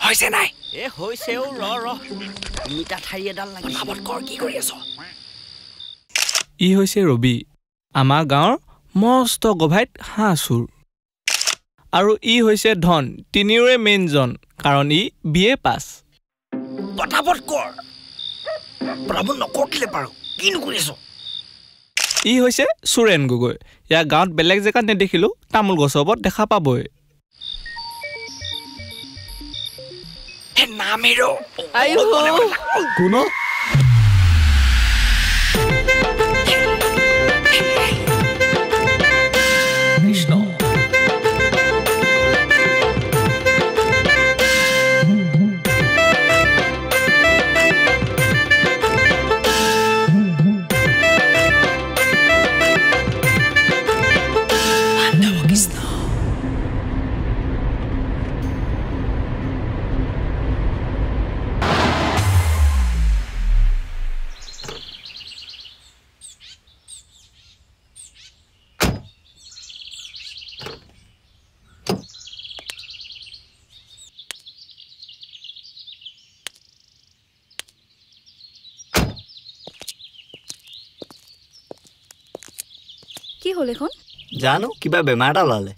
হৈছে নাই এ হৈছেও ৰ মিঠা ঠাৰি এডাল লাগি খাবত কৰ কি কৰি আছ ই হৈছে ৰবি আমাৰ গাঁৱৰ মস্ত গভাইত হাঁহ চুৰ আৰু ই হৈছে ধন তিনিওৰে মেইনজন কাৰণ ই BA পাছ পটাপট কৰ পটাপট নকৰ কিলে পাৰো কিনো কৰি আছ ই হৈছে সুৰেন গগৈ ইয়াৰ গাঁৱত বেলেগ জেগাত নেদেখিলো তামোল গছৰ ওপৰত দেখা পাবই হে নামেৰো আইও কোন কৃষ্ণ কি হ'ল এখন জানো কিবা বেমাৰ এটা ওলালে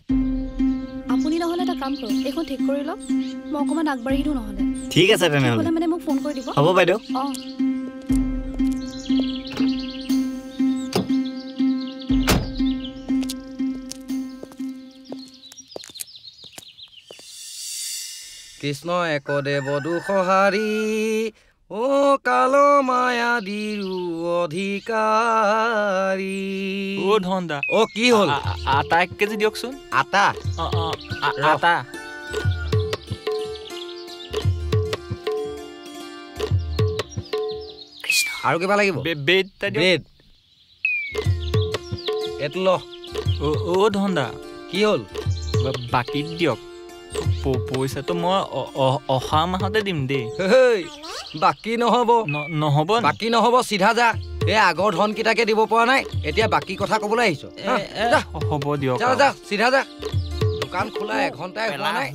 আপুনি নহলে এটা কাম কৰক এখন ঠিক কৰি লওক মই অকমান আগবাঢ়ি দিওঁ নহলে ঠিক আছে তেনেহ'লে মানে মোক ফোন কৰি দিব হ'ব বাইদেউ কৃষ্ণ একদেৱ দুসহাৰী ও কাল মায়া দিৰু অধিকাৰী ও ধনদা ও কি হ'ল আটা 1 কেজি দিয়কচোন আটা আটা আৰু কিবা লাগিব বেড ব্ৰেড এইটো ল ও ধনদা কি হ'ল বাকী দিয়ক পইচাটো মই অহা মাহতে দিম দেই হেই বাকী নহ'ব নহ'ব বাকী নহ'ব চিধা যা এই আগৰ ধন কিটাকে দিব পৰা নাই এতিয়া বাকী কথা ক'বলৈ আহিছ হ'ব দিয়ক যা যা চিধা যা দোকান খোলা এঘণ্টাই হোৱা নাই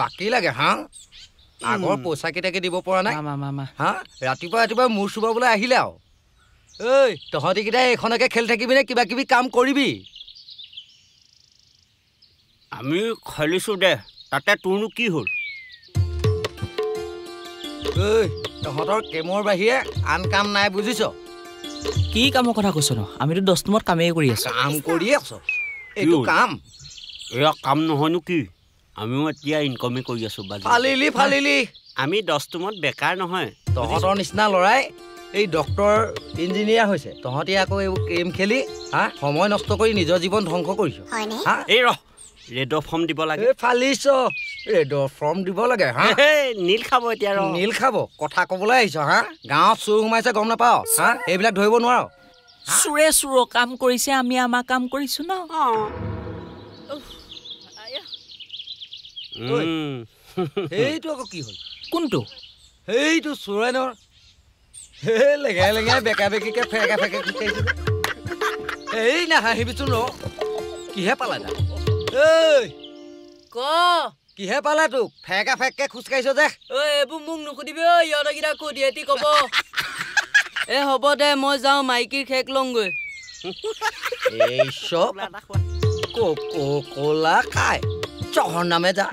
বাকী লাগে হা আগৰ পইচা কেইটাকে দিব পৰা নাই হা ৰাতিপুৱা মূৰ চুবাবলৈ আহিলে আৰু ঐ তহঁতি কেইটাই এইখনকে খেলি থাকিবি নে কিবা কিবি কাম কৰিবি আমি খেলিছো দে তাতে তোৰনো কি হ'ল ঐ তহঁতৰ কেমৰ বাহিৰে আন কাম নাই বুজিছ কি কামৰ কথা কৈছ ন আমিতো 10 নম্বৰত কামেই কৰি আছো কাম কৰি আছ এইটো কাম এয়া কাম নহয়নো কি আমিও এতিয়া ইনকমে কৰি আছো ফালিলি আমি 10 নম্বৰত বেকাৰ নহয় তহঁতৰ নিচিনা ল'ৰাই এই ডক্টৰ ইঞ্জিনিয়াৰ হৈছে তহঁতি আকৌ এইবোৰ গেম খেলি হা সময় নষ্ট কৰি নিজৰ জীৱন ধ্বংস কৰিছ হা এই ৰহ ৰেডৰ ফৰ্ম দিব লাগে এই ফালিছ ৰেডৰ ফৰ্ম দিব লাগে হা নীল খাব এতিয়া ৰ নীল খাব কথা ক'বলৈ আহিছ হা গাঁৱত চুৰ সোমাইছে গম নাপাও হা এইবিলাক ধৰিব নোৱাৰ চুৰে কাম কৰিছে আমি আমাৰ কাম কৰিছো ন সেইটো আকৌ কি হ'ল কোনটো সেইটো চুৰেনৰ লেঙাই বেকা বেকিকে ফেকা খুচাইছে এই নাহাঁহিবিচোন ৰ কিহে পালে তাক কিহে পালে তোক ফেকা ফেককে খোজকাঢ়িছ যে এইবোৰ মোক নুসুধিবি ইহঁতকেইটা ক'ত এটি ক'ব এ হ'ব দে মই যাওঁ মাইকীৰ খেক লওঁগৈ এই চব কোলা খাই চহৰ নামে যা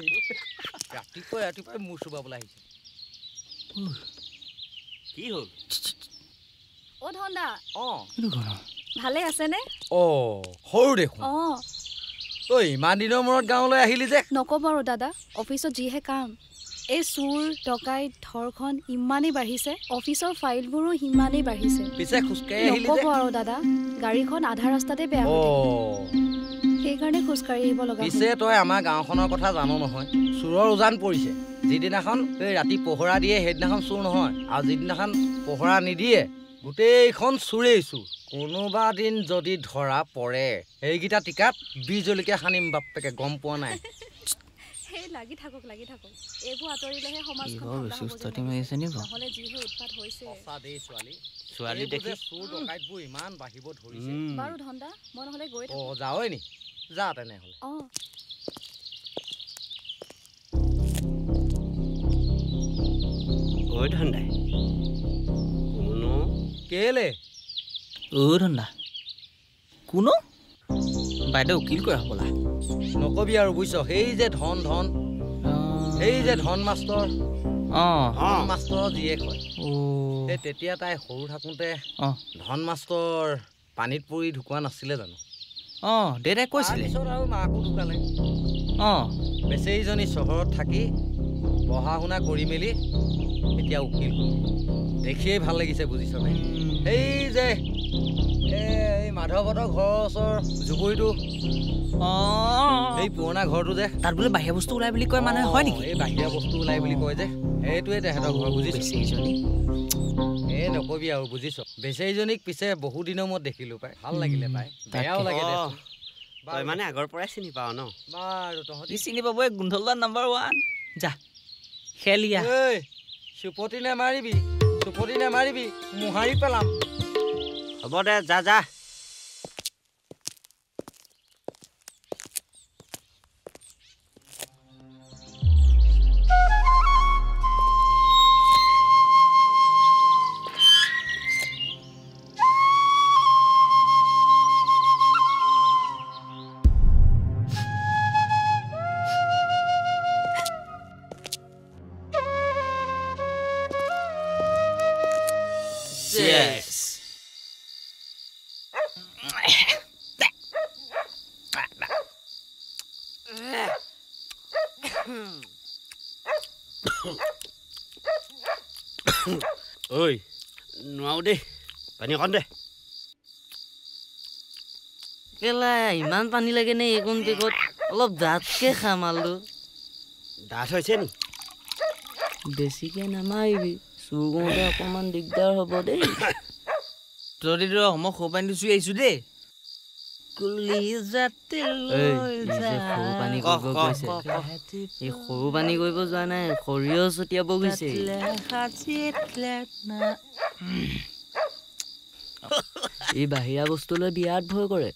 ৰাতিপুৱাই মূৰ চুবাবলৈ আহিছে কি হ'ল ও ধনদা ভালে আছেনে সৰু দেখোন ঐ ইমান দিনৰ মূৰত গাঁৱলৈ আহিলি যে নক'ব আৰু দাদা অফিচত যিহে কাম এই চুৰ ডকাইত ধৰ্ষণ ইমানেই বাঢ়িছে অফিচৰ ফাইলবোৰো সিমানেই বাঢ়িছে পিছে খোজকাঢ়ি আহিলি নক'ব আৰু দাদা গাড়ীখন আধা ৰাস্তাতে বেয়া হৈ সেইকাৰণে খোজকাঢ়ি আহিব লগা পিছে তই আমাৰ গাঁওখনৰ কথা জানো নহয় চোৰৰ উজান পৰিছে যিদিনাখন এই ৰাতি পহৰা দিয়ে সেইদিনাখন চুৰ নহয় আৰু যিদিনাখন পহৰা নিদিয়ে গোটেইখন চুৰেই চুৰ কোনোবা দিন যদি ধৰা পৰে এইকেইটা টিকাত বিজলকীয়া সানিম বাপেকে গম পোৱা নাই লাগি থাকক এইবোৰ আঁতৰিলেহে সমাজখন নহ'লে যিহে উৎপাত হৈছে ছোৱালী দেখি চুৰ ডকাইতবোৰ ইমান বাঢ়িব ধৰিছে বাৰু ধনদা মই নহ'লে গৈ থাকোঁ যাৱই নি যা তেনেহ'লে ঐ ধন্দাই কোনো কেলে ধন্দা কোনো বাইদেউ উকিল কৰা হ'বলা নকবি আৰু বুজিছ সেই যে ধন মাষ্টৰ ধন মাষ্টৰ জীয়েক হয় সেই তেতিয়া তাই সৰু থাকোঁতে ধন মাষ্টৰ পানীত পৰি ঢুকুৱা নাছিলে জানো দেউতাই কৈছিলে তাৰপিছত আৰু মাকো ঢুকালে বেচেৰীজনী চহৰত থাকি পঢ়া শুনা কৰি মেলি এতিয়া উকিল দেখিয়েই ভাল লাগিছে বুজিছনে এই যে এই মাধৱহঁতৰ ঘৰৰ ওচৰৰ জুপুৰিটো এই পুৰণা ঘৰটো যে তাত বোলে বাহিৰা বস্তু ওলাই বুলি কয় মানুহে হয় নেকি এই বাহিৰা বস্তু ওলাই বুলি কয় যে সেইটোৱে তেহেঁতৰ ঘৰ বুজিছ এই নকবি আৰু বুজিছ বেচেৰীজনীক পিছে বহু দিনৰ মূৰত দেখিলো পাই ভাল লাগিলে পাই বেয়াও লাগে তই মানে আগৰ পৰাই চিনি পাৱ ন বাৰু তহঁতি চিনি পাব এই গোন্ধলদাৰ নাম্বাৰ 1 যা খেলিয়া এই চুপতি নেমাৰিবি মোহাৰি পেলাম হ'ব দে যা Yes. ঐ নোৱাৰো দেই পানী অকণ দে কেলা ইমান পানী লাগে নে এইকণ পেকত অলপ ডাঠকে খাম আলু ডাঠ হৈছে নি বেছিকে নামাৰিবি চুৰ কৰোঁতে অকণমান দিগদাৰ হ'ব দেই তহঁতি মই সৰু পানী চুই আহিছো দেই সৰু পানী কৰিব যোৱা নাই সৰিয়হ ছটিয়াব গৈছে এই বাহিৰা বস্তুলৈ বিৰাট ভয় কৰে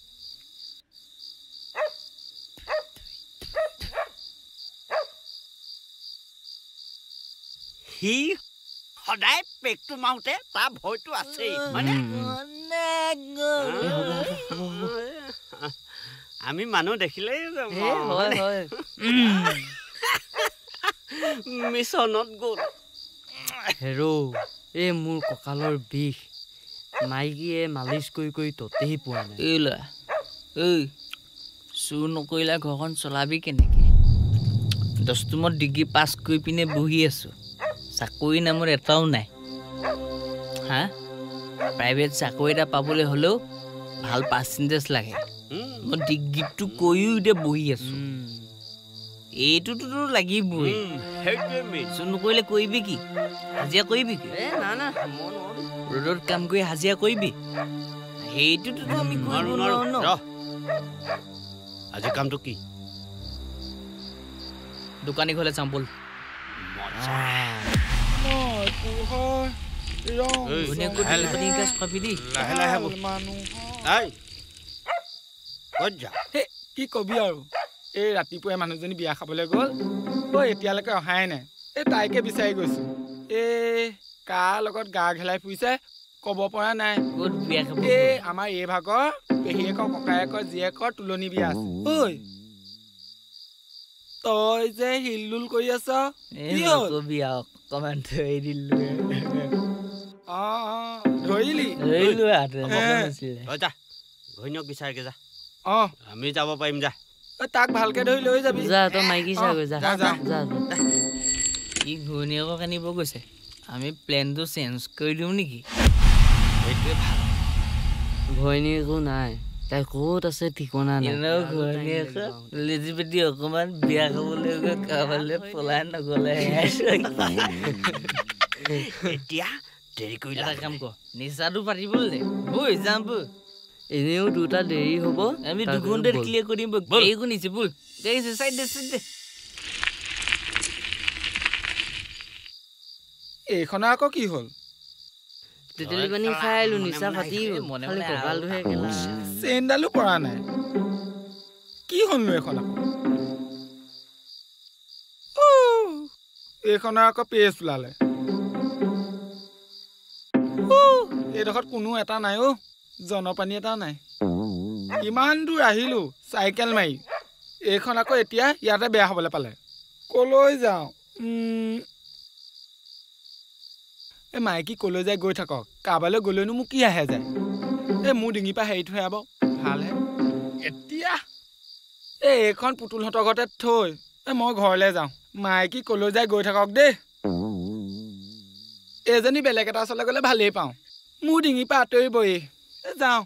সি সদায় পেকটো মাৰোঁতে তাৰ ভয়টো আছেই মানে আমি মানুহ দেখিলেই মিছনত গ'ল হেৰো এই মোৰ কঁকালৰ বিষ মাইকীয়ে মালিচ কৰি ততেই পোৱা নাই এই ল'ৰা ঐ চুৰ নকৰিলে ঘৰখন চলাবি কেনেকে 10ম ডিগ্ৰী পাছ কৰি পিনে বহি আছো চাকৰি নামৰ এটাও নাই হা প্ৰাইভেট চাকৰি এটা পাবলৈ হ'লেও ভাল পাৰ্চেণ্টেজ লাগে মই ডিগ্ৰীটো কৰিও এতিয়া বহি আছো এইটোতো লাগিবই চুৰ নকৰিলে কৰিবি কি হাজিৰা কৰিবি কি ৰ'দত কাম কৰি হাজিৰা কৰিবি সেইটোতো আমি কৰিব নোৱাৰো ন আজি কামটো কি দোকানী ঘৰলৈ যাম ব'ল কি কবি আৰু এই ৰাতিপুৱাই মানুহজনী বিয়া খাবলৈ গ'ল এতিয়ালৈকে অহাই নাই এই তাইকে বিচাৰি গৈছো এই কাৰ লগত গা ঘেলাই ফুৰিছে ক'ব পৰা নাই এই আমাৰ এই ভাগৰ পেহীয়েকৰ ককায়েকৰ জীয়েকৰ তুলনি বিয়া আছে ঐ তই যে হিলদুল কৰি আছ ধৰিলি ঘৈণীয়েক বিচাৰকে যা আমি যাব পাৰিম যা তাক ভালকে ধৰি লৈ যাবি যা তই মাইকী চাগৈ যা ই ঘৈণীয়েকক আনিব গৈছে আমি প্লেনটো চেঞ্জ কৰি দিওঁ নেকি সেইটোৱে ভাল ঘৈণীয়েকো নাই তাই ক'ত আছে ঠিকনা নাই লেজিপেটি অকমান বিয়া খাবলৈ গৈ কাৰোবালৈ পলাই নগ'লে এতিয়া দেৰি কৰি এটা কাম কৰ নিচাটো পাতিবলৈ দে বৈ যাম বৈ এনেও দুটা দেৰি হ'ব আমি 2 ঘণ্টাত ক্লিয়াৰ কৰি দিম এই শুনিছে বল দেখিছে চাইড দে এইখনৰ আকৌ কি হ'ল তেতেলী পানী খাই আহিলো নিচা ফাটি খালি কঁকালটোহে কেলা চেইনডালো পৰা নাই কি হ'লনো এইখন আকৌ এইখনৰ আকৌ পেজ ওলালে এইডোখৰত কোনো এটা নাই অ' জনপানী এটা নাই ইমান দূৰ আহিলোঁ চাইকেল মাৰি এইখন আকৌ এতিয়া ইয়াতে বেয়া হ'বলৈ পালে কলৈ যাওঁ এই মাইকী কলৈ যায় গৈ থাকক কাৰোবালৈ গ'লৈনো মোক কি আহে যায় এই মোৰ ডিঙিৰ পৰা হেৰি থৈ আব ভালহে এতিয়া এইখন পুতুলহঁতৰ ঘৰতে থৈ মই ঘৰলৈ যাওঁ মাইকী কলৈ যায় গৈ থাকক দেই এজনী বেলেগ এটা ওচৰলৈ গ'লে ভালেই পাওঁ মোৰ ডিঙিৰ পৰা আঁতৰিবই যাওঁ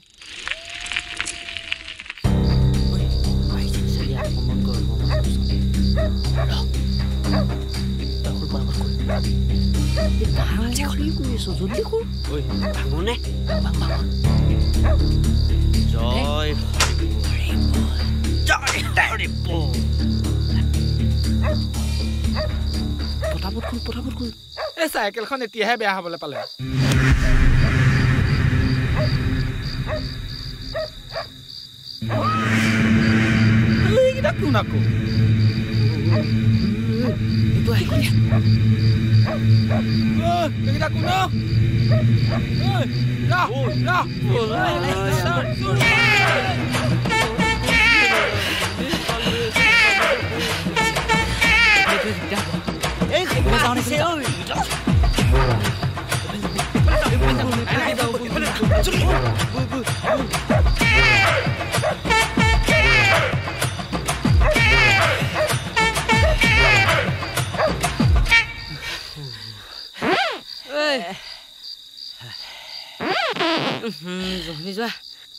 এই চাইকেলখন এতিয়াহে বেয়া হ'বলৈ পালে কোন আকৌ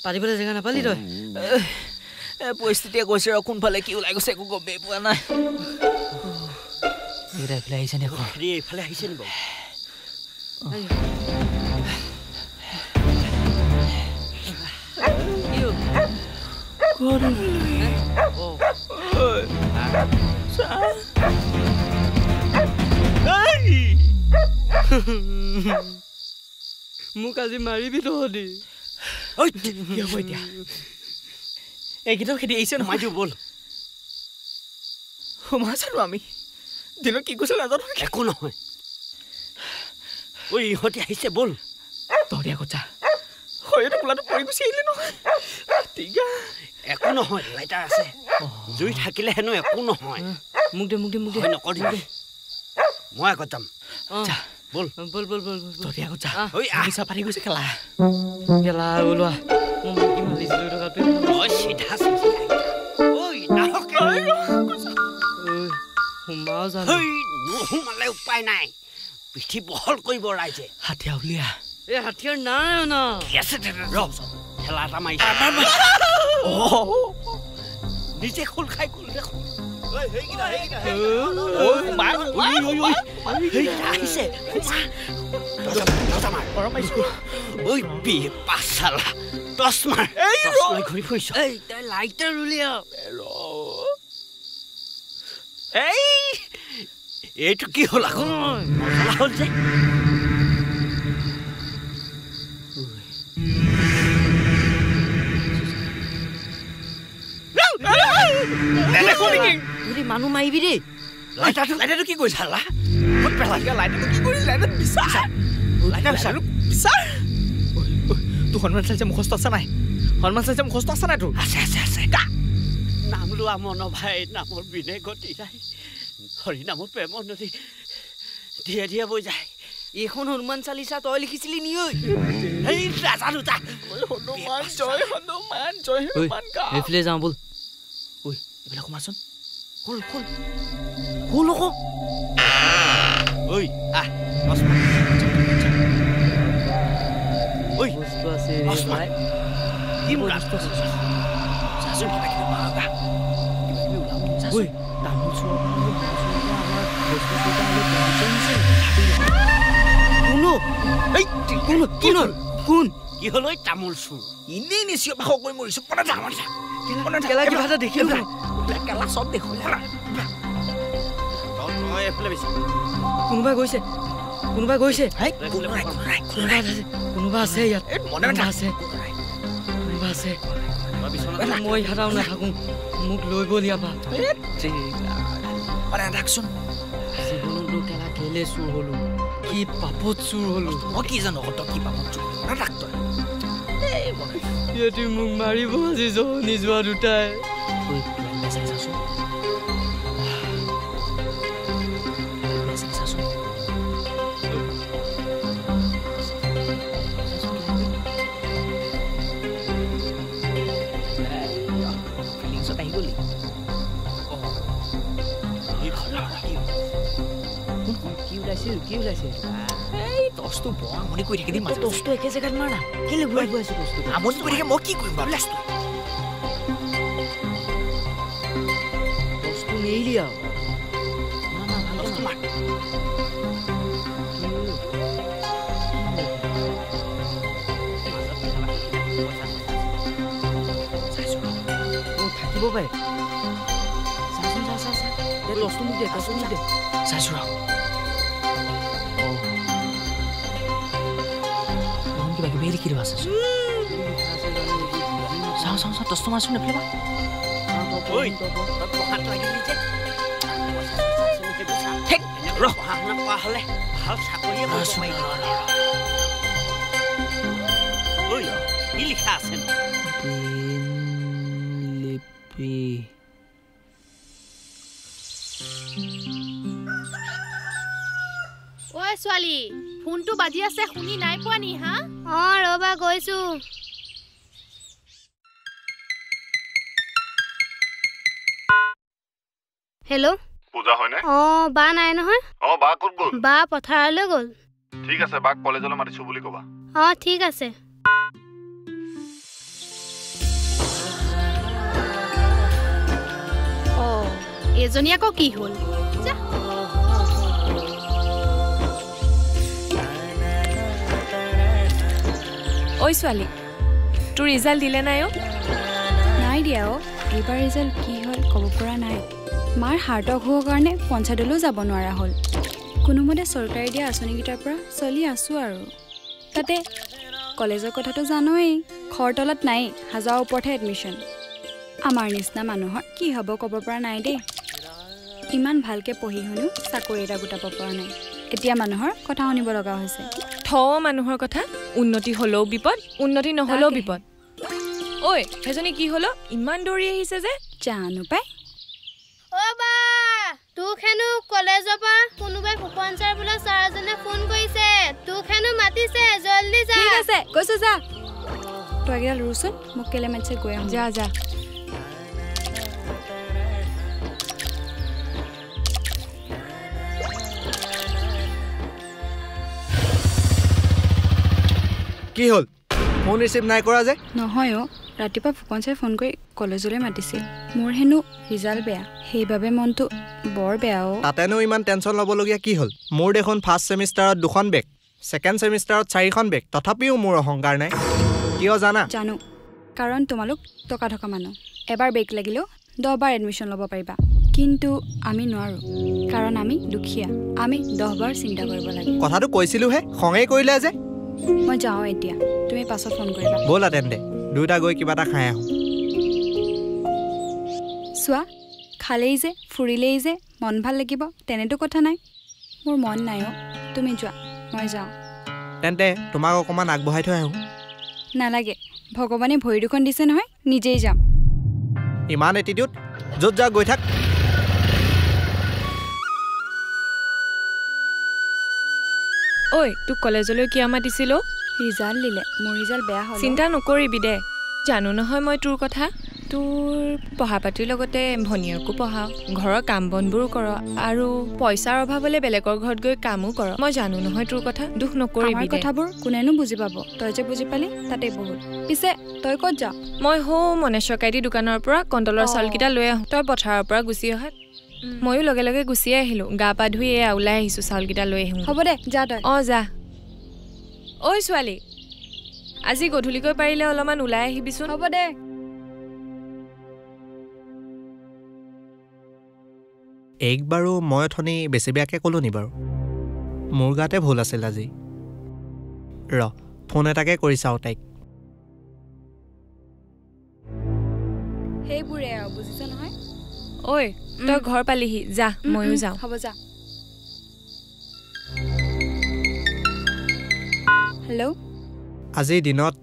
পাতিবলৈ জেগা নাপালি তই পৰিস্থিতিয়ে কৈছে আৰু কোনফালে কি ওলাই গৈছে একো গমেই পোৱা নাই এইফালে আহিছে নি এইফালে আহিছে নি বাৰু মোক আজি মাৰিবি তহঁতি এতিয়া এইকেইটাও খেতি আহিছে নহয় দিওঁ ব'ল সোমাই চালো আমি দিনত কি কৈছে নাজানো একো নহয় ঐ ইহঁতি আহিছে ব'ল তহঁতি আগত যা হয়তো কোলাটো পৰি গুচি আহিলে নহয় একো নহয় লাইটাৰ আছে জুই থাকিলে হেনো একো নহয় মোক দে নকৰি দে মই আগত যাম বল তহঁতি আগত যা ঐ আহিছা পাৰি গৈছে খেলা ওলোৱা মই কি ভাবিছিলো থকাটো চিধা সোমাও জানো নোসোমালে উপায় নাই পিঠি বহল কৰিব ৰাইজে হাতীয়া উলিয়া এই হাতীয়াৰ নাই ন খেলা এটা মাৰিছে নিজে খোল খাই গ'ল আহিছে ঘূৰি ফুৰিছ তই লাইটাৰ উলিয়া এইটো কি হ'ল আকৌ মছলা হ'ল যে মানুহ মাৰিবি দেই লাইটাৰটো কি কৰিছা লাইটাৰটো কি কৰিছ লাইটাৰটো বিচাৰ তোৰ হনুমান চালিচা মুখস্থ আছে নাই হনুমান চালিচা মুখস্থ আছে নাই তোৰ আছে নাম লোৱা মন ভাই নামৰ বিনে গতি নাই হৰি নামৰ প্ৰেমৰ নদী ধীৰে ধীৰে বৈ যায় এইখন হনুমান চালিচা তই লিখিছিলি নি নাজানো তা হনুমান জয় হনুমান এইফালে যাওঁ ব'ল এইফালে সোমাচোন খোল আকৌ ঐ আহ বস্তু আছে কি বস্তু আছে চাচোন কিবা কিবি পাবা ঐ তামোল চোৱা কোন কি হ'ল ঐ তামোল চোৰ এনেই নিচিয় বাস কৰি মৰিছো পটা যা আমাৰ কেলা কিবা এটা দেখিলো কেলা চব দেখো এইফালে বেছি কোনোবা গৈছে কোনোবা আছে ইয়াত কোনোবা আছে মই হাতাও নাথাকো মোক লৈ গ'ল ইয়াৰ পৰা ৰাখচোন জীৱনতো কেলা কেলে চুৰ হলো কি পাপত চুৰ হলো মই কি জানো তই কি পাপত চুৰ ৰাখ সিহঁতি মোক মাৰিব আজি জনি যোৱা দুটাই কি ওলাইছে এই টছটো বৰ আমনি কৰি থাকে দেই মাজে টছটো একে জেগাত মাৰ না কেলে ঘূৰাই গৈ আছে টছটো আমনি কৰি থাকে মই কি কৰিম বাৰু লাষ্টটো টছটো নেইলি আৰু না টছটো মাৰ থাকিব পাৰে চা টছটো মোক দে চাইছো ৰ কিবা লিখি দিব আছে চাওঁ টছটো মাৰছো নেপেলাবা ছোৱালী ফোনটো বাজি আছে শুনি নাই পোৱা নি হা অঁ ৰবা গৈছো হেল্ল' পূজা হয়নে অঁ বা নাই নহয় অঁ বা ক'ত গ'ল বা পথাৰলৈ গ'ল ঠিক আছে বাক কলেজলৈ মাতিছো বুলি ক'বা অঁ ঠিক আছে অঁ এজনী আকৌ কি হ'ল যা ঐ ছোৱালী তোৰ ৰিজাল্ট দিলে নাই নাই দিয়া এইবাৰ ৰিজাল্ট কি হ'ল ক'ব পৰা নাই মাৰ হাৰ্টক হোৱাৰ কাৰণে পঞ্চায়তলৈও যাব নোৱাৰা হ'ল কোনোমতে চৰকাৰে দিয়া আঁচনিকেইটাৰ পৰা চলি আছোঁ আৰু তাতে কলেজৰ কথাটো জানোৱেই খৰ তলত নাই 1000 ওপৰতহে এডমিশ্যন আমাৰ নিচিনা মানুহৰ কি হ'ব ক'ব পৰা নাই দেই ইমান ভালকৈ পঢ়ি শুনিও চাকৰি এটা গোটাব পৰা নাই এতিয়া মানুহৰ কথা শুনিব লগা হৈছে মানুহৰ কথা উন্নতি হ'লেও বিপদ উন্নতি নহ'লেও বিপদ ঐ সেইজনী কি হ'লো ইমান দৌৰি আহিছে যে জানো পাই অ বা তোক হেনো কলেজৰ পৰা কোনোবাই ফুকন ছাৰ বোলে ছাৰজনে ফোন কৰিছে তোক হেনো মাতিছে জলদি যা ঠিক আছে গৈছো যা তই একেডাল ৰুচোন মোক কেলে মাতিছে গৈ আহোঁ যা কি হ'ল ফোন ৰিচিভ নাই কৰা যে নহয় ৰাতিপুৱা ফুকন ছাৰে ফোন কৰি কলেজলৈ মাতিছিল মোৰ হেনো ৰিজাল্ট বেয়া সেইবাবে মনটো বৰ বেয়া তাতেনো ইমান টেনশ্যন ল'বলগীয়া কি হ'ল মোৰ দেখোন ফাৰ্ষ্ট ছেমিষ্টাৰত 2খন বেক ছেকেণ্ড ছেমিষ্টাৰত 4খন বেক তথাপিও মোৰ অহংকাৰ নাই কিয় জানো কাৰণ তোমালোক টকা থকা মানুহ এবাৰ বেক লাগিলেও 10 বাৰ এডমিশ্যন ল'ব পাৰিবা কিন্তু আমি নোৱাৰোঁ কাৰণ আমি দুখীয়া আমি 10 বাৰ চিন্তা কৰিব লাগে কথাটো কৈছিলোহে খঙেই কৰিলে যে মই যাওঁ এতিয়া তুমি পাছত ফোন কৰিবা ব'লা তেন্তে দুটা গৈ কিবা এটা খাই আহোঁ চোৱা খালেই যে ফুৰিলেই যে মন ভাল লাগিব তেনেতো কথা নাই মোৰ মন নাই তুমি যোৱা মই যাওঁ তেন্তে তোমাক অকণমান আগবঢ়াই থৈ আহোঁ নালাগে ভগৱানে ভৰি দুখন দিছে নহয় নিজেই যাম ইমান এটিটিউড য'ত যা গৈ থাক ঐ তোক কলেজলৈ কিয় মাতিছিলো ৰিজাল্ট দিলে মোৰ ৰিজাল্ট বেয়া হ'ল চিন্তা নকৰিবি দে জানো নহয় মই তোৰ কথা তোৰ পঢ়া পাতিৰ লগতে ভনীয়েৰকো পঢ়াও ঘৰৰ কাম বনবোৰো কৰ আৰু পইচাৰ অভাৱ হ'লে বেলেগৰ ঘৰত গৈ কামো কৰ মই জানো নহয় তোৰ কথা দুখ নকৰিবি আমাৰ কথাবোৰ কোনেনো বুজি পাব তই যে বুজি পালি তাতে বহুত পিছে তই ক'ত যা মই মনেশ্বৰ কাইটি দোকানৰ পৰা কণ্টলৰ চাউলকেইটা লৈ আহোঁ তই পথাৰৰ পৰা গুচি অহাত ময়ো লগে লগে গুচিয়ে আহিলোঁ গা পা ধুই ওলাই আহিছোঁ চাউলকেইটা লৈ আহিম হ'ব দে যা তই যা ঐ ছোৱালী আজি গধূলিকৈ পাৰিলে অলপমান ওলাই আহিবিচোন হ'ব দে একবাৰো মই অথনি বেছি বেয়াকৈ ক'লোঁ নি বাৰু মোৰ গাতে ভুল আছিল আজি ফোন এটাকে কৰি চাওঁ তাইক সেইবোৰে আৰু বুজিছ নহয় ঐ তই ঘৰ পালিহি যা ময়ো যাওঁ হ'ব যা হেল্ল' আজিৰ দিনত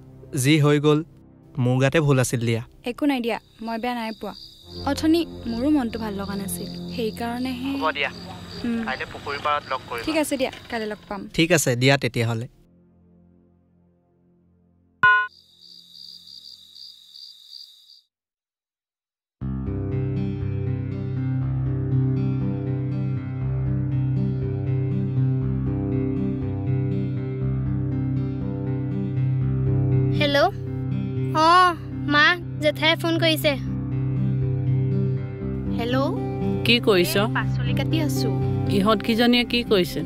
যি হৈ গ'ল মোৰ গাতে ভুল আছিল দিয়া একো নাই দিয়া মই বেয়া নাই পোৱা অথনি মোৰো মনটো ভাল লগা নাছিল সেইকাৰণেহে হ'ব দিয়া কাইলৈ পুখুৰীৰ পাৰত লগ কৰিম ঠিক আছে দিয়া কাইলৈ লগ পাম ঠিক আছে দিয়া তেতিয়াহ'লে হেল্ল' অঁ মা জেঠাই ফোন কৰিছে হেল্ল' কি কৰিছ পাচলি কাটি আছো ইহঁত কিজনীয়ে কি কৰিছে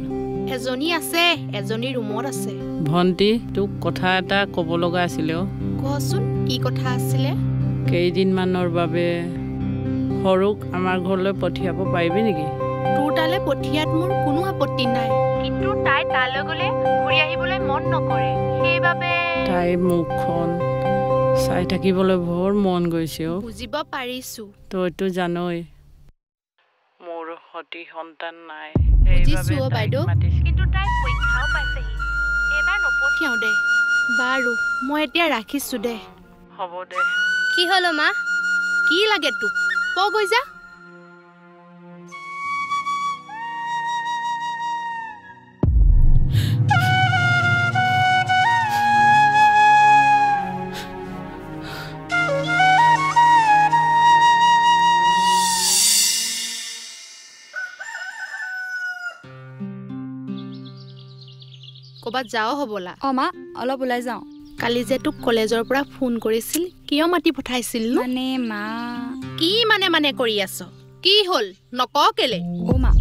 এজনী আছে এজনী ৰুমত আছে ভণ্টি তোক কথা এটা ক'ব লগা আছিলে কচোন কি কথা আছিলে কেইদিনমানৰ বাবে সৰুক আমাৰ ঘৰলৈ পঠিয়াব পাৰিবি নেকি তোৰ তালৈ পঠিয়াত মোৰ কোনো আপত্তি নাই কিন্তু তাই তালৈ গ'লে ঘূৰি আহিবলৈ মন নকৰে সেইবাবে তাইৰ মুখখন চাই থাকিবলৈ বৰ মন গৈছে বুজিব পাৰিছো তইতো জানই মোৰ সতি সন্তান নাই বুজিছো বাইদেউ কিন্তু তাই পৰীক্ষাও পাইছেহি এইবাৰ নপঠিয়াও দে বাৰু মই এতিয়া ৰাখিছো দে হ'ব দে কি হ'ল মা কি লাগে তোক গৈ যা ক'বাত যাও হ'বলা মা অলপ ওলাই যাওঁ কালি যে তোক কলেজৰ পৰা ফোন কৰিছিল কিয় মাতি পঠাইছিল মানে মা কি মানে কৰি আছ কি হ'ল নক কেলে মা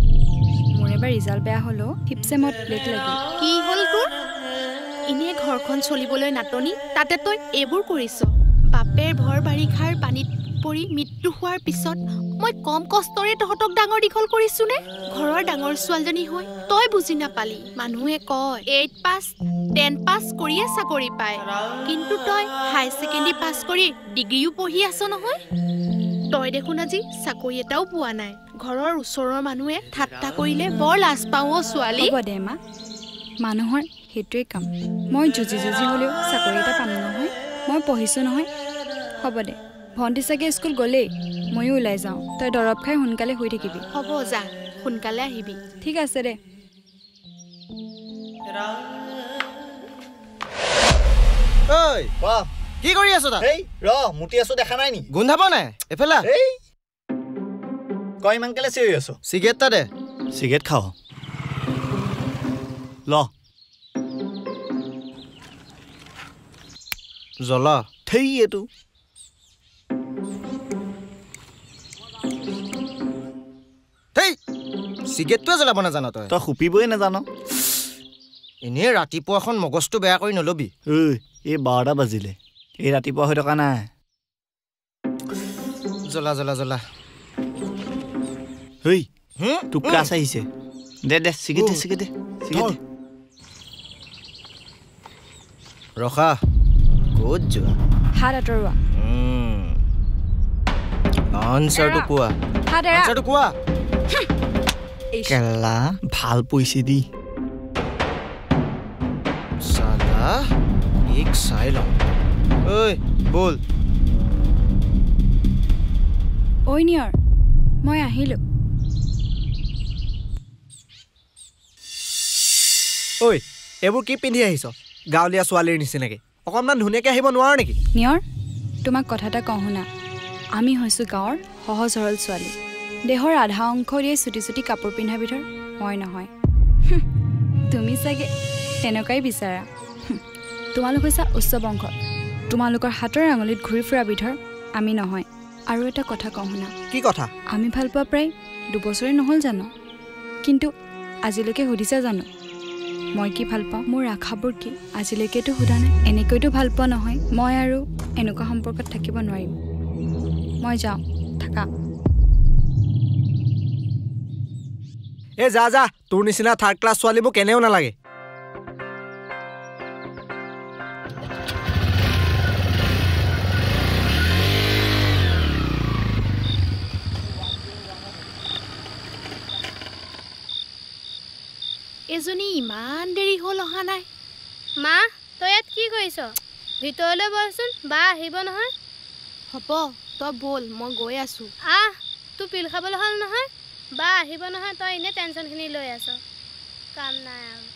মোৰ এবাৰ ৰিজাল্ট বেয়া হ'লো 5th চেমত লেট লাগিল কি হ'ল তোৰ ইনে ঘৰখন চলিবলৈ নাটনি তাতে তই এইবোৰ কৰিছ বাপেৰ ভৰ বাৰিষাৰ পানীত পৰি মৃত্যু হোৱাৰ পিছত মই কম কষ্টৰে তহঁতক ডাঙৰ দীঘল কৰিছো নে ঘৰৰ ডাঙৰ ছোৱালীজনী হৈ তই বুজি নাপালি মানুহে কয় 8 পাছ 10 পাছ কৰিয়ে চাকৰি পায় কিন্তু তই হাই ছেকেণ্ডাৰী পাছ কৰি ডিগ্ৰীও পঢ়ি আছ নহয় তই দেখোন আজি চাকৰি এটাও পোৱা নাই ঘৰৰ ওচৰৰ মানুহে ঠাট্টা কৰিলে বৰ লাজ পাওঁ ছোৱালী হ'ব দে মা মানুহৰ সেইটোৱে কাম মই যুঁজি হ'লেও চাকৰি এটা পাম নহয় মই পঢ়িছো নহয় হ'ব দে ভণ্টি চাগে স্কুল গ'লেই ময়ো ওলাই যাওঁ তই দৰৱ খাই সোনকালে শুই থাকিবি হ'ব যা সোনকালে আহিবি ঠিক আছে দে ঐ কি কৰি আছ তাত মুতি আছো দেখা নাই নেকি গোন্ধাব নাই এফালে কই ইমান কেলে চিঞৰি আছো চিগাৰেট এটা দে চিগাৰেট খাও ল জ্বলা থেই এইটো চিগাৰেটটোৱে জ্বলাব নাজান তই সুপিবই নাজান এনেই ৰাতিপুৱাখন মগজটো বেয়া কৰি নলবি এই 12টা বাজিলে এই ৰাতিপুৱা হৈ থকা নাই জ্বলা জ্বলা জ্বলা তোক ক্লাছ আহিছে দে চিগাৰেট ৰখা ক'ত যোৱা হাত আঁতৰোৱা আনচাৰটো কোৱা আনচাৰটো কোৱা কেলা ভাল পইছে দি সালা এক চাই লওঁ ঐ বল ঐ নিয়ৰ মই আহিলো ঐ এইবোৰ কি পিন্ধি আহিছ গাঁৱলীয়া ছোৱালীৰ নিচিনাকে অকণমান ধুনীয়াকৈ আহিব নোৱাৰ নেকি নিয়ৰ তোমাক কথা এটা কওঁ শুনা আমি হৈছোঁ গাঁৱৰ সহজ সৰল ছোৱালী দেহৰ আধা অংশ দিয়ে চুটি কাপোৰ পিন্ধা বিধৰ মই নহয় তুমি চাগে তেনেকুৱাই বিচাৰা তোমালোক হৈছে উচ্চ বংশ তোমালোকৰ হাতৰ আঙুলিত ঘূৰি ফুৰা বিধৰ আমি নহয় আৰু এটা কথা কওঁ শুনা কি কথা আমি ভাল পোৱা প্ৰায় 2 বছৰে নহ'ল জানো কিন্তু আজিলৈকে সুধিছা জানো মই কি ভাল পাওঁ মোৰ আশাবোৰ কি আজিলৈকেতো সোধা নাই এনেকৈতো ভাল পোৱা নহয় মই আৰু এনেকুৱা সম্পৰ্কত থাকিব নোৱাৰিম মই যাওঁ থাকা এ যা তোৰ নিচিনা থাৰ্ড ক্লাছ ছোৱালী মোক কেনেও নালাগে এজনী ইমান দেৰি হ'ল অহা নাই মা তই ইয়াত কি কৰিছ ভিতৰলৈ বলচোন বা আহিব নহয় হ'ব তই বল মই গৈ আছো তোৰ পিল খাবলৈ হ'ল নহয় বা আহিব নহয় তই এনে টেনচনখিনি লৈ আছ কাম নাই আৰু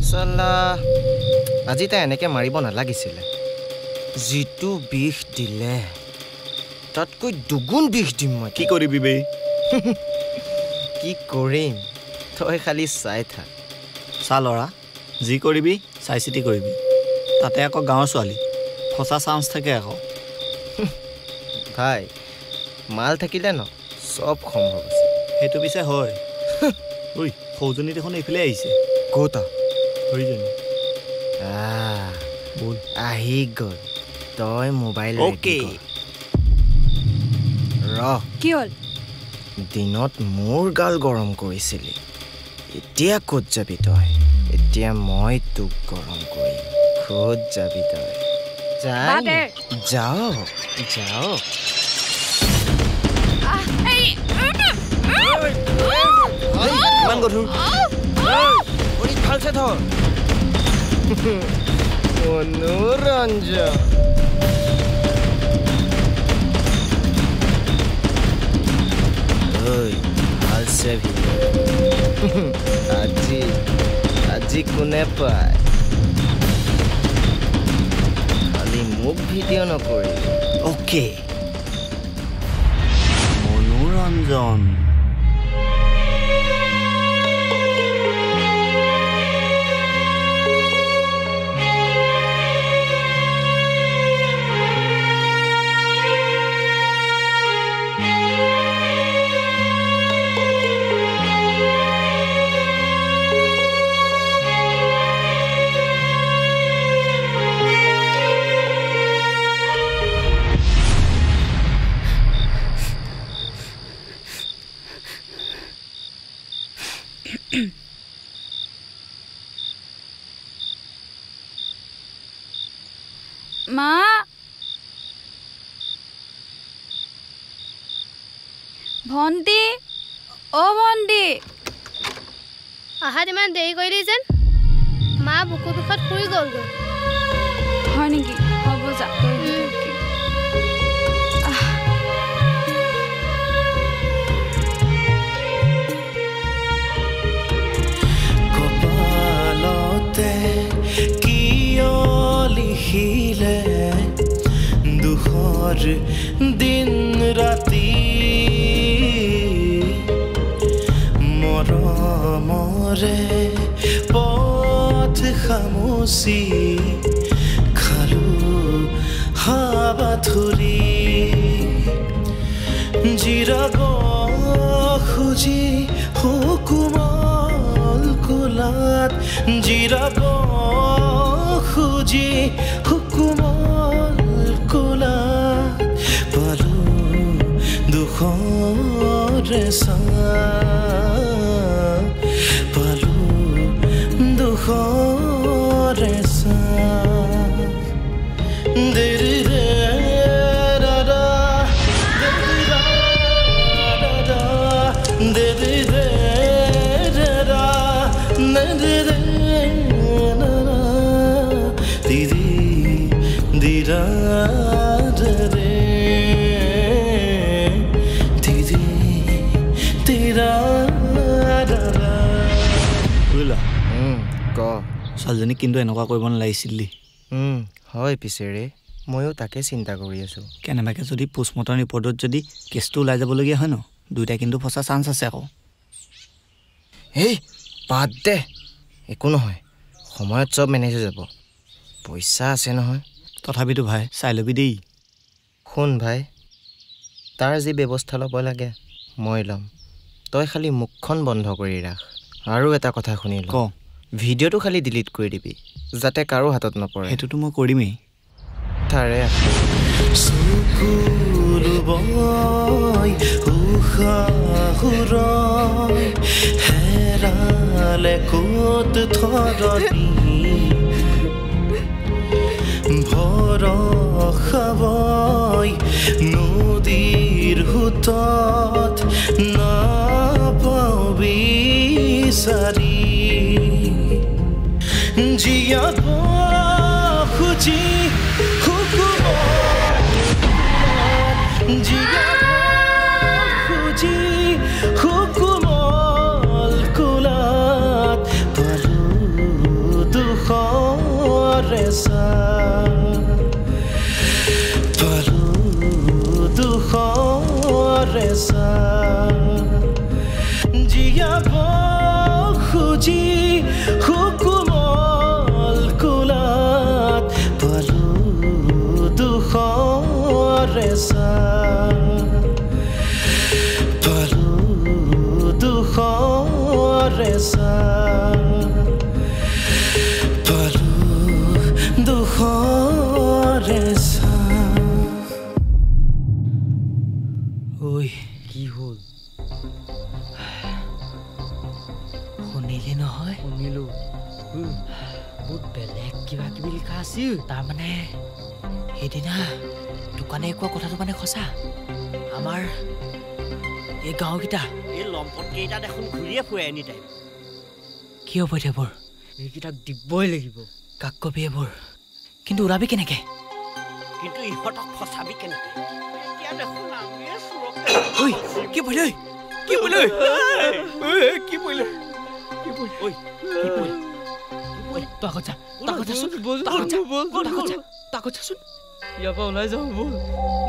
চালা আজি তাই এনেকৈ মাৰিব নালাগিছিলে যিটো বিষ দিলে তাতকৈ দুগুণ বিষ দিম মই কি কৰিবি বে কি কৰিম তই খালি চাই থাক চা ল'ৰা যি কৰিবি চাই চিতি কৰিবি তাতে আকৌ গাঁৱৰ ছোৱালী ফচা চান্স থাকে আকৌ ভাই মাল থাকিলে ন চব সম্ভৱ আছে সেইটো পিছে হয় ঐ সৌজনী দেখোন এইফালে আহিছে ক'তা হয়জনী বল আহি গ'ল তই মোবাইল অ'কে কি হ'ল দিনত মোৰ গাল গৰম কৰিছিলি এতিয়া ক'ত যাবি তই এতিয়া মই তোক গৰম কৰিম ক'ত যাবি তই যাওক যাওক ইমান গধুৰ ভালছে ধৰ মনোৰঞ্জন ভালছে আজি কোনে পায় খালি মোক ভিডিঅ' নকৰি অ'কে মনোৰঞ্জন মা ভণ্টি ভণ্টি অহাত ইমান দেৰি কৰিলি যেন মা বুকু বিষত শুই গ'লগৈ হয় নেকি হ'ব যা দুখৰ দিন ৰাতি মৰমৰে পথ খামুচি খালো হাবাথুৰি জিৰাব খুজি হুকুমল কোলাত জিৰাব খুজি হুকুমল কোলাত পালো দুখৰে পালো দুখৰে দেৰি ৰে দাদা দেৰি ৰে দাদা দেৰি দিদি দিদা ৰে দিদি দিদা বুজিলা ক ছোৱালীজনীক কিন্তু এনেকুৱা কৰিব নালাগিছিল হয় পিছে ৰে ময়ো তাকে চিন্তা কৰি আছোঁ কেনেবাকৈ যদি পোষ্টমৰ্টম ৰিপৰ্টত যদি কেছটো ওলাই যাবলগীয়া হয় ন দুইটা কিন্তু ফচা চান্স আছে আকৌ এই বাদ দে একো নহয় সময়ত চব মেনেজ হৈ যাব পইচা আছে নহয় তথাপিতো ভাই চাই ল'বি দেই শুন ভাই তাৰ যি ব্যৱস্থা ল'ব লাগে মই ল'ম তই খালি মুখখন বন্ধ কৰি ৰাখ আৰু এটা কথা শুনি ল ভিডিঅ'টো খালি ডিলিট কৰি দিবি যাতে কাৰো হাতত নপৰে সেইটোতো মই কৰিমেই তাৰে হেৰালে ক'ত ধৰণী ভৰসাবই নদীৰ সোঁতত নাপাওঁ বিচাৰি জীয়াব খুজি হুকুমল কোলাত পালো দুখৰে পালো দুখৰে জীয়াব খুজি হুকুমল কোলাত পালো দুখৰে পালো দুখৰে পালো দুখৰে ঐ কি হ'ল শুনিলি নহয় শুনিলো বহুত বেলেগ কিবা কিবি লিখা আছিল তাৰমানে সেইদিনা দোকানে কোৱা কথাটো মানে সঁচা আমাৰ এই গাঁওকেইটা এই লম্পট কেইটা দেখোন ঘূৰিয়ে ফুৰে এনি টাইম কি হ'ব এইবোৰ এইকেইটাক দিবই লাগিব কাক কবি এইবোৰ কিন্তু ওলাবি কেনেকে কিন্তু ইহঁতক ফচাবি কেনেকে এতিয়া দেখোন আমিয়ে ঐ কি পৰিলে কি পৰিলে কি পৰিলে কি পৰিলে ঐ কি পৰিলে ঐ তই আগত যা চাচোন ইয়াৰ পৰা ওলাই যাওঁ বল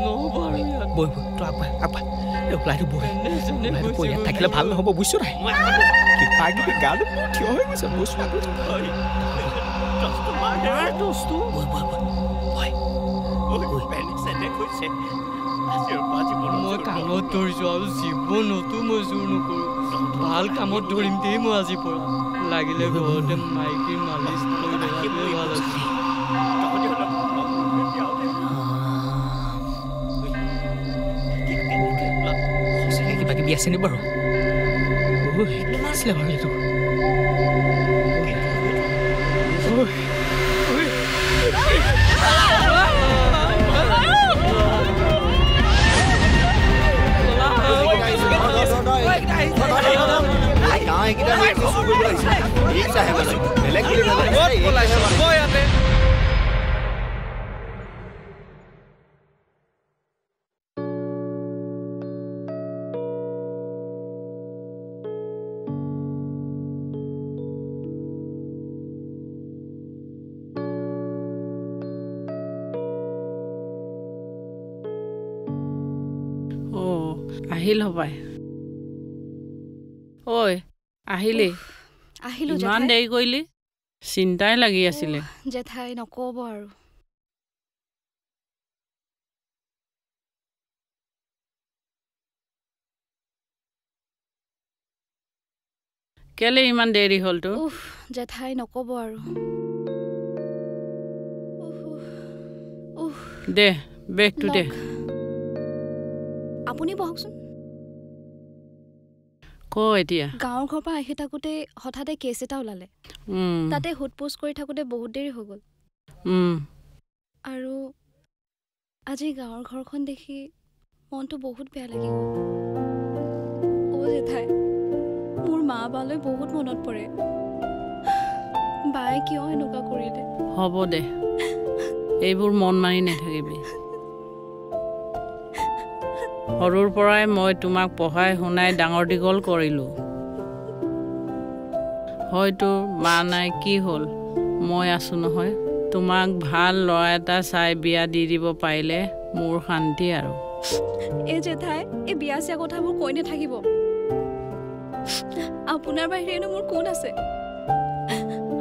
নহ'ব আৰু ইয়াত বৈ তই আগবাঢ় ওলাইতো বৈ ইয়াত থাকিলে ভাল নহ'ব বুজিছ নাই কিবা কিবি গাটো থিয় হৈ গৈছে বস্তু মই কামত ধৰিছো আৰু জীৱনতো মই জোৰ নকৰোঁ ভাল কামত ধৰিম দেই মই আজিৰ পৰা লাগিলে ঘৰতে মাইকীৰ মালিচ কৰি থকাটোৱে ভাল আছে কিবা কিবি আছে নি বাৰু কি আছিলে বাৰু এইটো আহিল হবাই ঐ আহিলি আহিলো ইমান দেৰি কৰিলি চিন্তাই লাগি আছিলে জেঠাই নকব আৰু কেলে ইমান দেৰি হ'ল তো জেঠাই নকব আৰু দে বেগটো দে আপুনি বহকচোন ক এতিয়া গাঁৱৰ ঘৰৰ পৰা আহি থাকোঁতে হঠাতে কেছ এটা ওলালে তাতে হুট পোষ্ট কৰি থাকোঁতে বহুত দেৰি হৈ গ'ল আৰু আজি গাঁৱৰ ঘৰখন দেখি মনটো বহুত বেয়া লাগি গ'ল জেঠাই মোৰ মা বালৈ বহুত মনত পৰে বায়ে কিয় এনেকুৱা কৰিলে হ'ব দে এইবোৰ মন মাৰি নাথাকিবি সৰুৰ পৰাই মই তোমাক পঢ়াই শুনাই ডাঙৰ দীঘল কৰিলোঁ হয়তো মা নাই কি হ'ল মই আছোঁ নহয় তোমাক ভাল ল'ৰা এটা চাই বিয়া দি দিব পাৰিলে মোৰ শান্তি আৰু এই জেঠাই এই বিয়া চিয়া কথাবোৰ কৈ নাথাকিব আপোনাৰ বাহিৰেনো মোৰ কোন আছে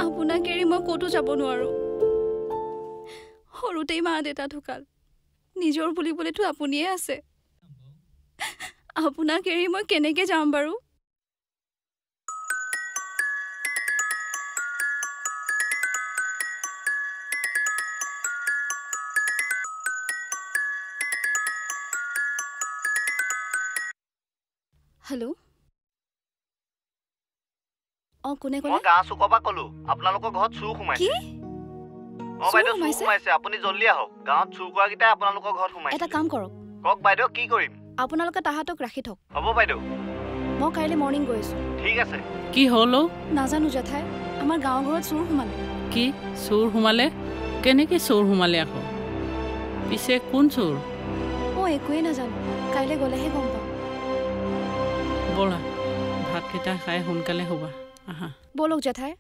আপোনাক এৰি মই ক'তো যাব নোৱাৰোঁ সৰুতেই মা দেউতা ঢুকাল নিজৰ বুলিবলৈতো আপুনিয়ে আছে আপোনাক এৰি মই কেনেকে যাম বাৰু হেল্ল' কোনে ক'লে মই গাঁ চুকৰ পৰা ক'লো আপোনালোকৰ ঘৰত চুৰ সোমাইছে বাইদেউ চুৰ সোমাইছে আপুনি জল্দি আহক গাঁৱত চুৰ কৰা কেইটাই আপোনালোকৰ ঘৰত সোমাইছে এটা কাম কৰক কওক বাইদেউ কি কৰিম আপোনালোকে তাহাঁতক ৰাখি থওক হ'ব বাইদেউ মই কাইলৈ মৰ্ণিং গৈ আছোঁ ঠিক আছে কি হ'ল নাজানো জেঠাই আমাৰ গাঁৱৰ ঘৰত চুৰ সোমালে কি চোৰ সোমালে কেনেকৈ চোৰ সোমালে আকৌ পিছে কোন চোৰ মই একোৱেই নাজানো কাইলৈ গ'লেহে গম পাম ব'লা ভাতকেইটা খাই সোনকালে শুবা আহা ব'লক জেঠাই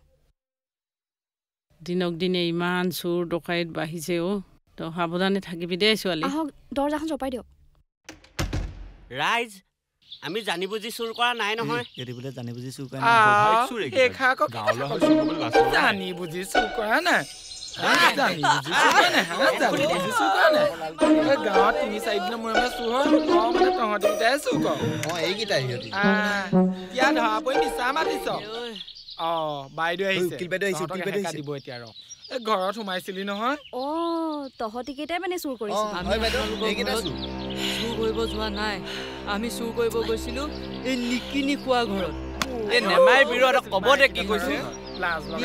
দিনক দিনে ইমান চোৰ ডকাইত বাঢ়িছে অ' তই সাৱধানে থাকিবি দেই ছোৱালী আহক দৰজাখন জপাই দিয়ক ৰাইজ আমি জানি বুজি চুৰ কৰা নাই নহয় যদি বোলে জানি বুজি চুৰ কৰা জানি বুজি চুৰ কৰা নাই গাঁৱত ৩-৪ দিনৰ মূৰে চুৰ হয় মানে তহঁতিকেইটাই চুৰ কৰ এইকেইটাই এতিয়া ধৰা পৰি মিছা মাতিছ বাইদেউ আহিছে দিব এতিয়া ৰ এই ঘৰত সোমাইছিলি নহয় তহঁতিকেইটাই মানে চুৰ কৰিছিল চুৰ কৰিব যোৱা নাই আমি চুৰ কৰিব গৈছিলো এই নিকিনি খোৱা ঘৰত এই নেমাই বিৰোধক ক'ব দে কি কৈছে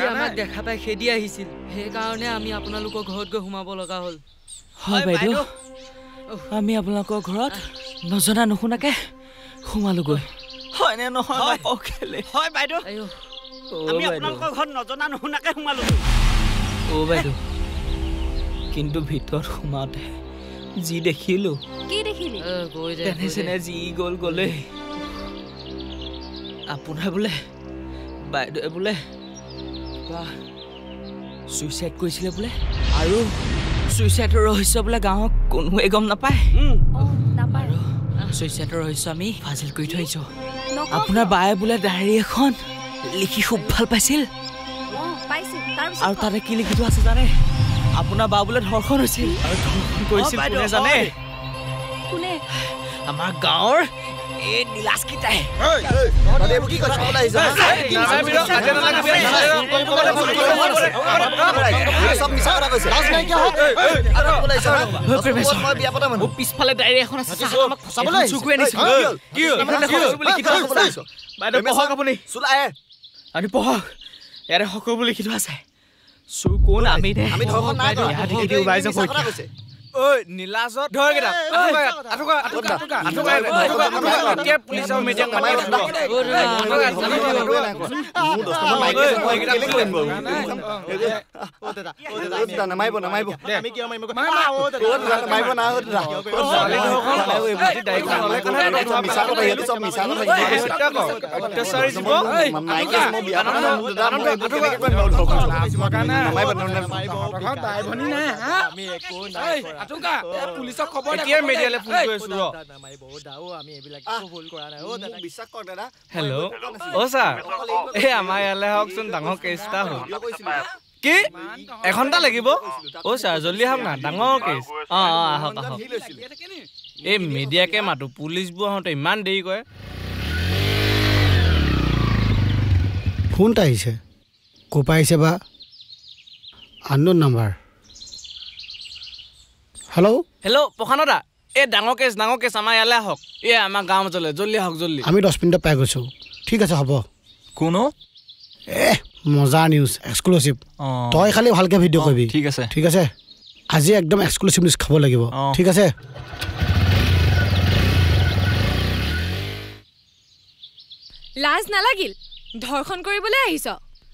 আমাক দেখা পাই খেদি আহিছিল সেইকাৰণে আমি আপোনালোকৰ ঘৰত গৈ সোমাব লগা হ'ল হয় বাইদেউ আমি আপোনালোকৰ ঘৰত নজনা নুশুনাকে সোমালোগৈ হয়নে নহয় হয় বাইদেউ আমি আপোনালোকৰ ঘৰত নজনা নুশুনাকে সোমালো বাইদেউ কিন্তু ভিতৰত সোমাওঁতে যি দেখিলো কি দেখিলি তেনেচেনে যি গ'লে আপোনাৰ বোলে বাইদেৱে বোলে চুইচাইড কৰিছিলে বোলে আৰু চুইচাইডৰ ৰহস্য বোলে গাঁৱত কোনোৱে গম নাপায় আৰু চুইচাইডৰ ৰহস্য আমি ফাজিল কৰি থৈছো আপোনাৰ বায়ে বোলে ডায়েৰী এখন লিখি খুব ভাল পাইছিল আৰু তাতে কি লিখি থোৱা আছে জানে আপোনাৰ বা বোলে ধৰ্ষণ হৈছিল আৰু ধৰ্ষণ কৰিছিল কোনে জানে আমাৰ গাঁৱৰ এই নীলাজকেইটাই কি কথা ক'বলৈ আহিছ পিছফালে ডায়েৰী এখন আছে পঢ়ক ইয়াৰে সকলোবোৰ লিখি থোৱা আছে চুৰ কোন আমি ঐ নীলাজত ধৰ কেইটা পুলিচৰ মিডিয়াক পুলিচক খবৰ মিডিয়ালে ফোন কৰিছো হেল্ল' অ' ছাৰ এই আমাৰ ইয়ালৈ আহকচোন ডাঙৰ কেছ এটা হ'ল কি এঘণ্টা লাগিব অ' ছাৰ জল্দি আহক না ডাঙৰ কেছ আহক এই মিডিয়াকে মাতো পুলিচবোৰ আহোঁতে ইমান দেৰি কৰে ফোন এটা আহিছে ক'ৰ পৰা আহিছে বা আননোন নাম্বাৰ হেল্ল' প্ৰশান্ত দা এই ডাঙৰ কেছ আমাৰ ইয়ালৈ আহক এই আমাৰ গাঁও মাজলৈ জল্দি আহক জল্দি আমি 10 মিনিটত পাই গৈছোঁ ঠিক আছে হ'ব কোনো মজা নিউজ এক্সক্লুচিভ তই খালি ভালকৈ ভিডিঅ' কৰিবি ঠিক আছে আজি একদম এক্সক্লুচিভ নিউজ খাব লাগিব ঠিক আছে লাজ নালাগিল ধৰ্ষণ কৰিবলৈ আহিছ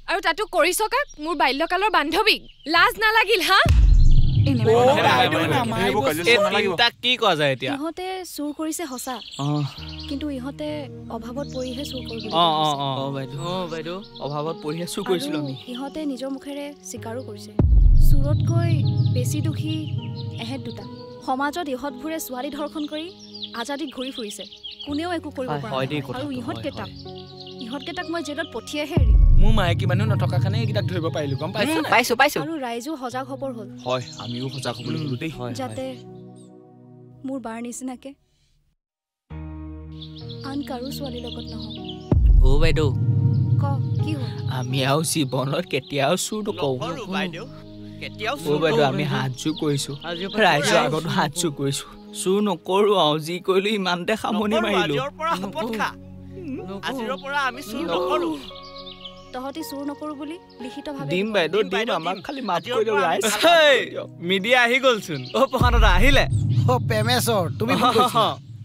আৰু তাতো কৰিছ কাক মোৰ বাল্যকালৰ বান্ধৱীক লাজ নালাগিল হা ইহঁতে চুৰ কৰিছে সঁচা কিন্তু ইহঁতে অভাৱত পৰিহে চুৰ কৰিছিল ইহঁতে নিজৰ মুখেৰে স্বীকাৰো কৰিছে চুৰতকৈ বেছি দুখী এহেত দুটা সমাজত ইহঁতবোৰে ছোৱালী ধৰ্ষণ কৰি আজাদীত ঘূৰি ফুৰিছে কোনেও একো কৰিব পৰা আৰু ইহঁতকেইটাক মই জেলত পঠিয়াইহে এৰিম মোৰ মাইকী মানুহ নথকা কাৰণে এইকেইটাক ধৰিব পাৰিলো গম পাইছো আৰু ৰাইজো সজাগ হ'বৰ হ'ল হয় আমিও সজাগ হ'বলৈ গ'লো দেই যাতে মোৰ বাৰ নিচিনাকে আন কাৰো ছোৱালীৰ লগত নহওক বাইদেউ কি হ'ল আমি আৰু জীৱনত কেতিয়াও চুৰ নকৰো বাইদেউ আমি হাত জোৰ কৰিছো ৰাইজৰ আগত হাত জোৰ কৰিছো চুৰ নকৰো আৰু যি কৰিলো ইমানতে সামৰণি মাৰিলো তহঁতি চুৰ নকৰো বুলি লিখিতভাৱে দিম বাইদেউ দিম আমাক খালি মাফ কৰি দিয়ক ৰাইজ মিডিয়া আহি গ'লচোন প্ৰশান্ত দা আহিলে প্ৰেমেশ্বৰ তুমি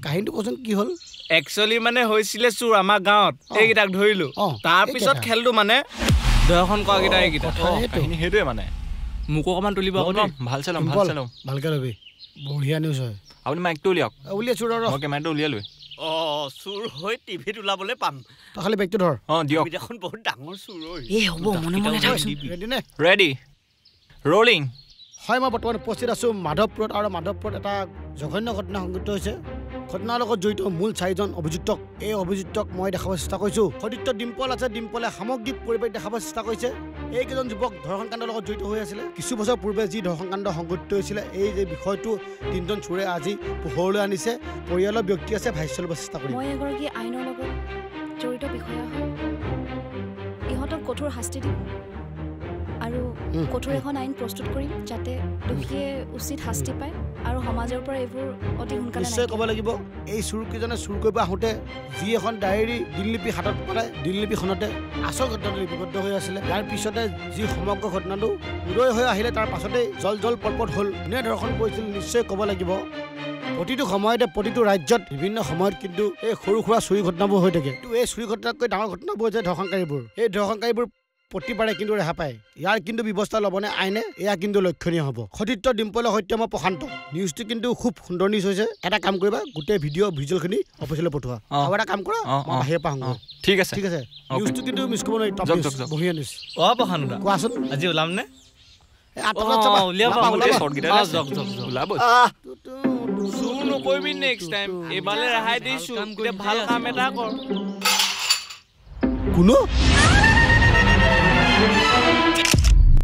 কাহিনীটো কচোন কি হ'ল একচুৱেলি মানে হৈছিলে চুৰ আমাৰ গাঁৱত এইকেইটাক ধৰিলো তাৰপিছত খেলটো মানে দৰ্শন কৰাকেইটা এইকেইটা কাহিনী সেইটোৱে মানে মোক অকণমান তুলিব ভালছে ল'ম ভালকে ল'বি বঢ়িয়া নিউজ হয় আপুনি মাইকটো উলিয়াওক উলিয়াইছোঁ ৰ মই কেমেৰাটো উলিয়ালৈ চুৰ হৈ টিভিত ওলাবলৈ পাম তই খালি বেগটো ধৰ দিয়ক দেখোন বহুত ডাঙৰ চুৰ হ'ব মনে মনে ৰেডি ৰলিং হয় মই বৰ্তমান উপস্থিত আছোঁ মাধৱপুৰত আৰু মাধৱপুৰত এটা জঘন্য ঘটনা সংঘটিত হৈছে ঘটনাৰ লগত জড়িত মূল 4জন অভিযুক্তক এই অভিযুক্তক মই দেখাব চেষ্টা কৰিছোঁ সতীৰ্থ ডিম্পল আছে ডিম্পলে সামগ্ৰিক পৰিৱেশ দেখাব চেষ্টা কৰিছে এইকেইজন যুৱক ধৰ্ষণ কাণ্ডৰ লগত জড়িত হৈ আছিলে কিছু বছৰ পূৰ্বে যি ধৰ্ষণ কাণ্ড সংঘটিত হৈছিলে এই যে বিষয়টো 3জন চোৰে আজি পোহৰলৈ আনিছে পৰিয়ালৰ ব্যক্তি আছে ভাষ্য ল'ব চেষ্টা কৰিম মই এগৰাকী আইনৰ লগত জড়িত বিষয়া হয় ইহঁতক কঠোৰ শাস্তি দিম আৰু কঠোৰ এখন আইন প্ৰস্তুত কৰিম যাতে দোষীয়ে উচিত শাস্তি পায় আৰু সমাজৰ পৰা এইবোৰ অতি সোনকালে নিশ্চয় ক'ব লাগিব এই চোৰকেইজনে চুৰ কৰিব আহোঁতে যি এখন ডায়েৰী দিললিপি হাতত পালে দিললিপিখনতে আচল ঘটনাটো লিপিবদ্ধ হৈ আছিলে ইয়াৰ পিছতে যি সমগ্ৰ ঘটনাটো উদয় হৈ আহিলে তাৰ পাছতেই জল পটপট হ'ল কোনে ধৰ্ষণ কৰিছিল নিশ্চয় ক'ব লাগিব প্ৰতিটো সময়তে প্ৰতিটো ৰাজ্যত বিভিন্ন সময়ত কিন্তু এই সৰু সুৰা চুৰি ঘটনাবোৰ হৈ থাকে কিন্তু এই চুৰি ঘটনাতকৈ ডাঙৰ ঘটনাবোৰ হৈছে ধৰ্ষণকাৰীবোৰ এই ধৰ্ষণকাৰীবোৰ প্ৰতিবাৰে কিন্তু ৰেহা পায় ইয়াৰ কিন্তু ব্যৱস্থা ল'বনে আইনে এয়া কিন্তু লক্ষণীয় হ'ব সতীৰ্থ ডিম্পলৰ সৈতে মই প্ৰশান্ত নিউজটো কিন্তু খুব সুন্দৰ নিউজ হৈছে এটা কাম কৰিবা গোটেই ভিজুৱেলখিনি অফিচলৈ পঠোৱা আৰু এটা কাম কৰা মই বাহিৰৰ পৰা আহোঁ ঠিক আছে নিউজটো কিন্তু মিছ কৰিব নোৱাৰি বঢ়িয়া নিউজ প্ৰশান্ত কোৱাচোন আজি ওলাম নে চুৰ নকৰিবি নেক্সট টাইম এইবাৰলৈ ৰেহাই দিছোঁ ভাল কাম এটা কৰ কোনো